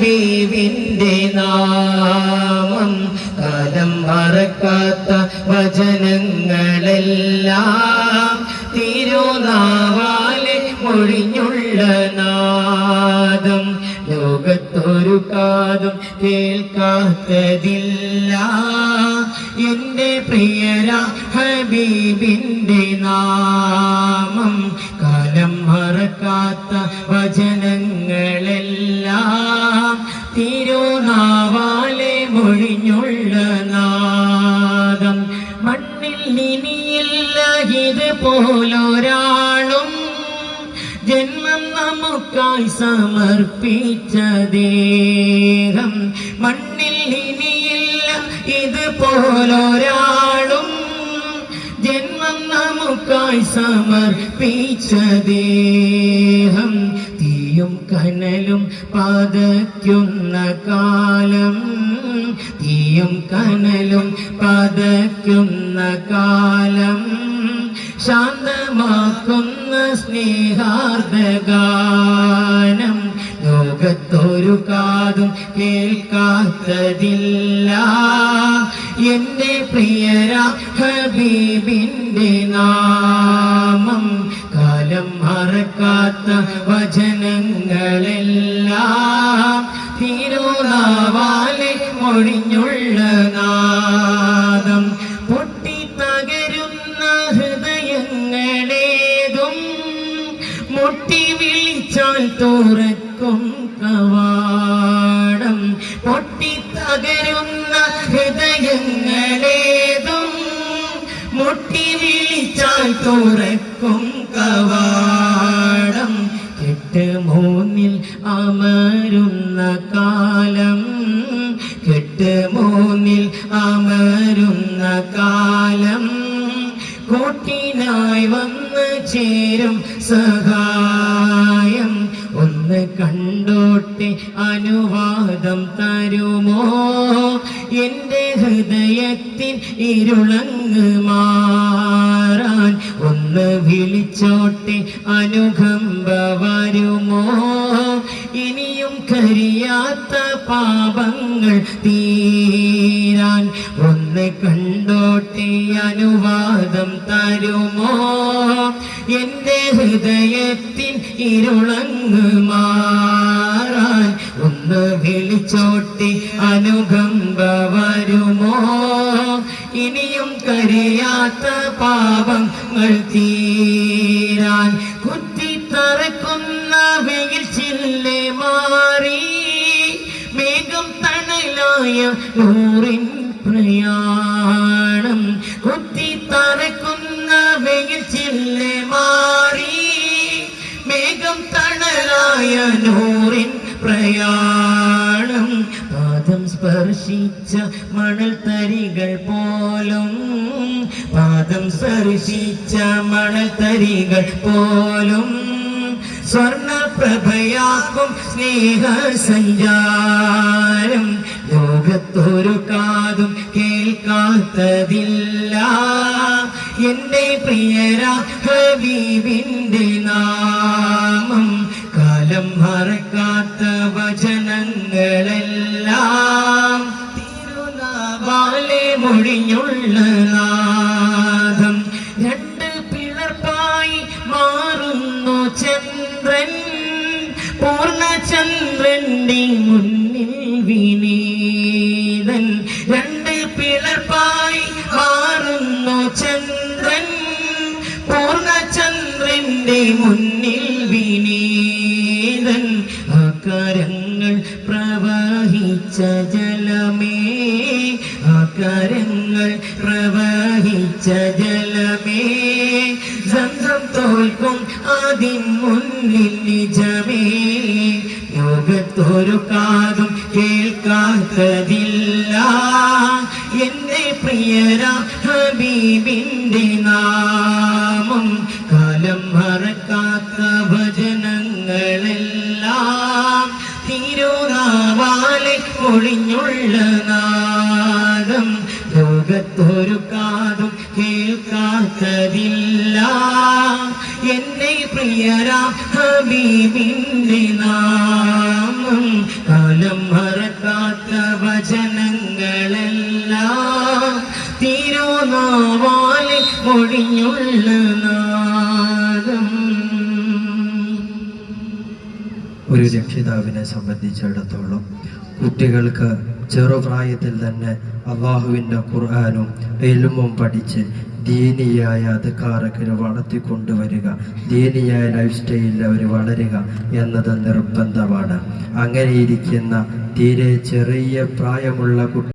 ഹബീബിന്റെ നാമം കാലം മറക്കാത്ത വചനങ്ങളെല്ലാം തിരുനാവാലെ മൊഴിഞ്ഞുള്ള നാദം ലോകത്തൊരു കാതും കേൾക്കാത്തതില്ല എന്റെ പ്രിയര ഹബീബിന്റെ നാമം കാലം മറക്കാത്ത വചനങ്ങളെല്ലാം തിരുനാവാലെ മൊഴിഞ്ഞുള്ള നാദം മണ്ണിൽ ഇനിയില്ല ഇതുപോലൊരാളും ജന്മം നമുക്കായി സമർപ്പിച്ച ദേഹം മണ്ണിൽ ഇനിയില്ല ഇതുപോലൊരാളും ജന്മം നമുക്കായി സമർപ്പിച്ച ദേഹം തീയും കനലും പതയ്ക്കുന്ന കാലം തീയും കനലും പതയ്ക്കുന്ന കാലം ശാന്തമാക്കുന്ന സ്നേഹാർദ്ദഗാനം ലോകത്തൊരു കാതും കേൾക്കാത്തതില്ല എന്റെ പ്രിയര ഹബീബിന്റെ നാമം കാലം മറക്കാത്ത വചനങ്ങളെല്ലാം തിരുനാവാലെ മൊഴിഞ്ഞുള്ള നാദം പൊട്ടിത്തകരുന്ന ഹൃദയങ്ങളേതും മുട്ടി വിളിച്ചാൽ തുറക്കും കവാടം പൊട്ടിത്തകരുന്ന ഹൃദയങ്ങളേതും മുട്ടി വിളിച്ചാൽ തുറക്കും കവാടം കെട്ട് മൂന്നിൽ അമരുന്ന കാലം കെട്ട് മൂന്നിൽ അമരുന്ന കാലം കൂട്ടിനായി വന്ന് ചേരും സഹായം ഒന്ന് കണ്ടോട്ടെ അനുവാദം തരുമോ എന്റെ ഹൃദയത്തിൻ ഇരുളങ്ങ് മാറാൻ ഒന്ന് വിളിച്ചോട്ടെ അനുകമ്പ വരുമോ ഇനിയും കരിയാത്ത പാപങ്ങൾ തീരാൻ ഒന്ന് കണ്ടോട്ടെ അനുവാദം തരുമോ എന്റെ ഹൃദയത്തിൻ ഇരുളങ്ങ് മാറാൻ ഒന്ന് വിളിച്ചോട്ടെ അനുകമ്പ വരുമോ ഇനിയും കരിയാത്ത പാപങ്ങൾ തീരാൻ കുത്തിത്തറക്കുന്ന വെയിൽ ചില്ലെ മാറി മേഘം തണലായ നൂറിൻ പ്രയാണം കുത്തിത്തറക്കുന്ന വെയിൽ ചില്ലെ മാറി മേഘം തണലായ നൂറിൻ പ്രയാണം പാദം സ്പർശിച്ച മണൽ തരികൾ പോലും പാദം സ്പർശിച്ച മണൽ തരികൾ പോലും സ്വർണപ്രഭയാക്കും സ്നേഹ സഞ്ചാരം ലോകത്തൊരു കാതും കേൾക്കാത്തതില്ല എന്റെ പ്രിയര ഹബീബിന്റെ നാമം കാലം മറക്കാത്ത വചനങ്ങളെല്ലാം തിരുനാവാലെ മൊഴിഞ്ഞുള്ള നാദം രണ്ട് പിളർപ്പായി മാറുന്നു ചന്ദ്രൻ പൂർണ്ണചന്ദ്രന്റെ മുന്നിൽ വിനീതൻ രണ്ട് പിളർപ്പായി മാറുന്നു ചന്ദ്രൻ പൂർണ്ണചന്ദ്രന്റെ മുന്നിൽ വിനീതൻ ആകാരങ്ങൾ പ്രവഹിച്ച ജലമേ ആകാരങ്ങൾ പ്രവഹിച്ച ജലമേ സംസം തോൽക്കും അതിൻ മുന്നിൽ നിജമേ ലോകത്തൊരു കാതും കേൾക്കാത്തതില്ല എന്റെ പ്രിയര ഹബീബിന്റെ നാമം കാലം മറക്കാത്ത ഭജനങ്ങളെല്ലാം തിരുനാവാലെ ഒളിഞ്ഞുള്ള നാദം ലോകത്തൊരു കാതും കേൾക്കാത്തതില്ല എന്റെ പ്രിയര ഹബീബിന്റെ നാമം എന്നും കാലം മറക്കാത്ത വചനങ്ങളെല്ലാം തിരുനാവാലെ മൊഴിഞ്ഞുള്ള നാദം. ഒരു രക്ഷിതാവിനെ സംബന്ധിച്ചിടത്തോളം കുട്ടികൾക്ക് ചെറുപ്രായത്തിൽ തന്നെ അള്ളാഹുവിൻ്റെ ഖുർആനും ഇൽമും പഠിച്ച് ദീനിയായ അദ്കാറൊക്കെ വളർത്തിക്കൊണ്ടുവരിക, ദീനിയായ ലൈഫ് സ്റ്റൈലിൽ അവർ വളരുക എന്നത് നിർബന്ധമാണ്. അങ്ങനെയിരിക്കുന്ന തീരെ ചെറിയ പ്രായമുള്ള